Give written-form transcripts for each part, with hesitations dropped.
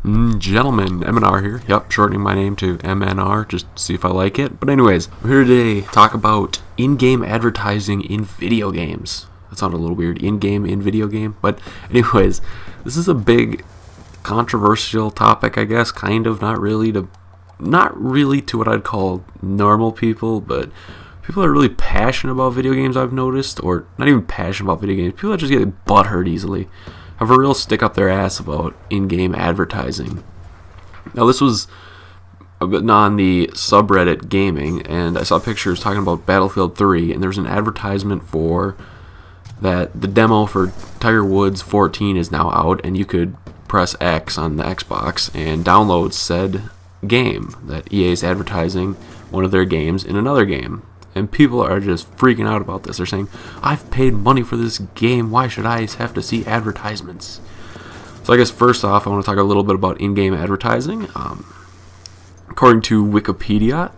Gentlemen, MNR here. Yep, shortening my name to MNR just to see if I like it. But anyways, I'm here today to talk about in-game advertising in video games. That sounded a little weird, in-game, in video game. But anyways, this is a big controversial topic, I guess, kind of, not really to what I'd call normal people, but people that are really passionate about video games, I've noticed, or not even passionate about video games, people that just get butthurt easily, have a real stick up their ass about in-game advertising. Now, this was on the subreddit gaming, and I saw pictures talking about Battlefield 3, and there's an advertisement for that the demo for Tiger Woods 14 is now out, and you could press X on the Xbox and download said game that EA is advertising one of their games in another game. And people are just freaking out about this. They're saying, I've paid money for this game, why should I have to see advertisements? So I guess first off, I want to talk a little bit about in-game advertising. According to Wikipedia,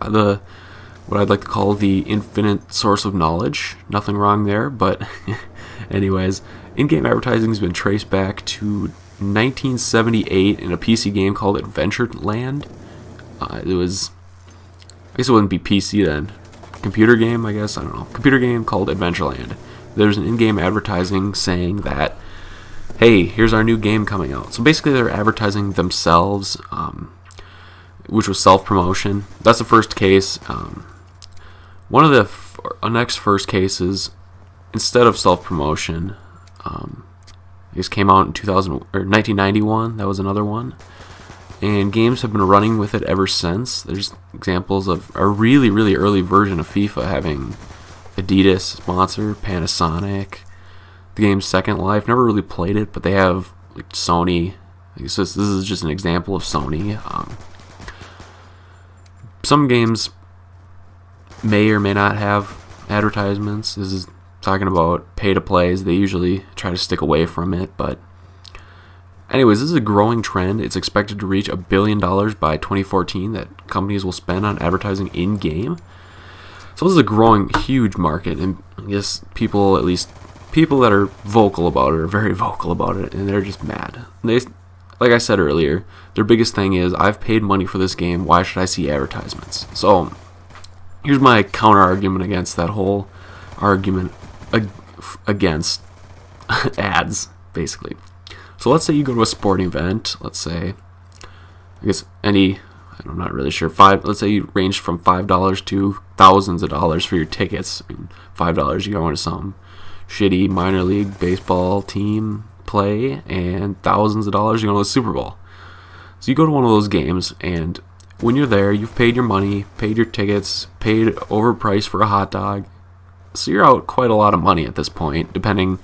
what I'd like to call the infinite source of knowledge. Nothing wrong there, but anyways, in-game advertising has been traced back to 1978 in a PC game called Adventureland. I guess it wouldn't be PC then. Computer game, I guess, I don't know. Computer game called Adventureland. There's an in-game advertising saying that, hey, here's our new game coming out. So basically they're advertising themselves, which was self-promotion. That's the first case. One of the next first cases, instead of self-promotion, this came out in 1991. That was another one. And games have been running with it ever since. There's examples of a really, really early version of FIFA having Adidas sponsor, Panasonic, the game's Second Life. Never really played it, but they have like Sony. This is just an example of Sony. Some games may or may not have advertisements. This is talking about pay-to-plays. They usually try to stick away from it, but anyways, this is a growing trend. It's expected to reach $1 billion by 2014 that companies will spend on advertising in-game. So this is a growing, huge market, and I guess people that are vocal about it are very vocal about it, and they're just mad. Like I said earlier, their biggest thing is, I've paid money for this game, why should I see advertisements? So here's my counter-argument against that whole argument against ads, basically. So let's say you go to a sporting event, let's say, I guess I'm not really sure, let's say you range from $5 to thousands of dollars for your tickets. I mean, $5 you go into some shitty minor league baseball team play, and thousands of dollars you go to the Super Bowl. So you go to one of those games, and when you're there, you've paid your money, paid your tickets, paid overpriced for a hot dog. So you're out quite a lot of money at this point, depending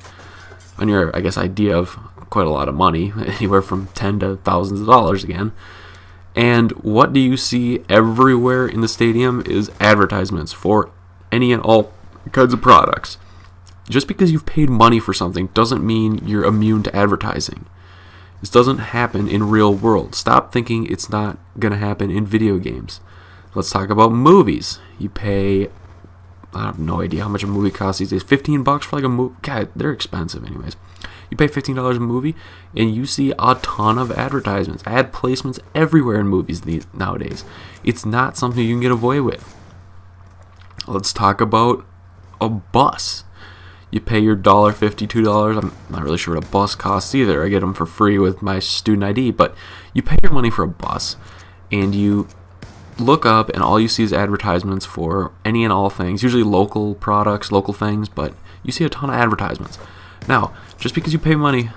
on your, I guess, idea of quite a lot of money, anywhere from 10 to thousands of dollars again. And what do you see everywhere in the stadium is advertisements for any and all kinds of products. Just because you've paid money for something doesn't mean you're immune to advertising. This doesn't happen in real world. Stop thinking it's not going to happen in video games. Let's talk about movies. You pay, I have no idea how much a movie costs these days. $15 for like a movie? God, they're expensive anyways. You pay $15 a movie, and you see a ton of advertisements, ad placements everywhere in movies nowadays. It's not something you can get away with. Let's talk about a bus. You pay your $1.50, $2. I'm not really sure what a bus costs either. I get them for free with my student ID, but you pay your money for a bus, and you look up, and all you see is advertisements for any and all things, usually local products, local things, but you see a ton of advertisements. Now, just because you pay money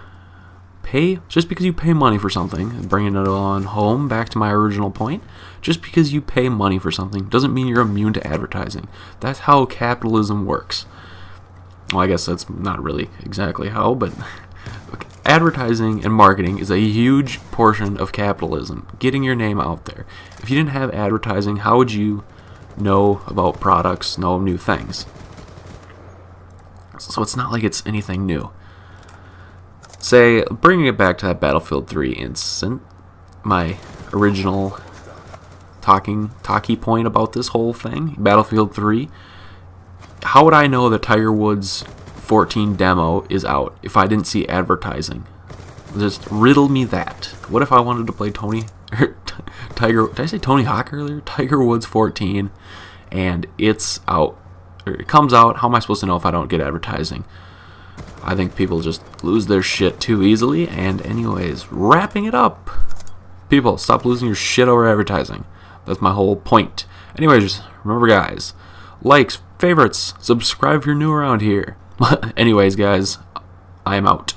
for something, bringing it on home, back to my original point, just because you pay money for something doesn't mean you're immune to advertising. That's how capitalism works. Well, I guess that's not really exactly how, but advertising and marketing is a huge portion of capitalism, getting your name out there. If you didn't have advertising, how would you know about products, know new things? So it's not like it's anything new. Say, bringing it back to that Battlefield 3 incident, my original talkie point about this whole thing, Battlefield 3, how would I know that Tiger Woods 14 demo is out if I didn't see advertising? Just riddle me that. What if I wanted to play Tiger? Did I say Tony Hawk earlier? Tiger Woods 14, and it's out. Or it comes out. How am I supposed to know if I don't get advertising? I think people just lose their shit too easily. And anyways, wrapping it up. People, stop losing your shit over advertising. That's my whole point. Anyways, remember guys, likes, favorites, subscribe if you're new around here. Anyways guys, I am out.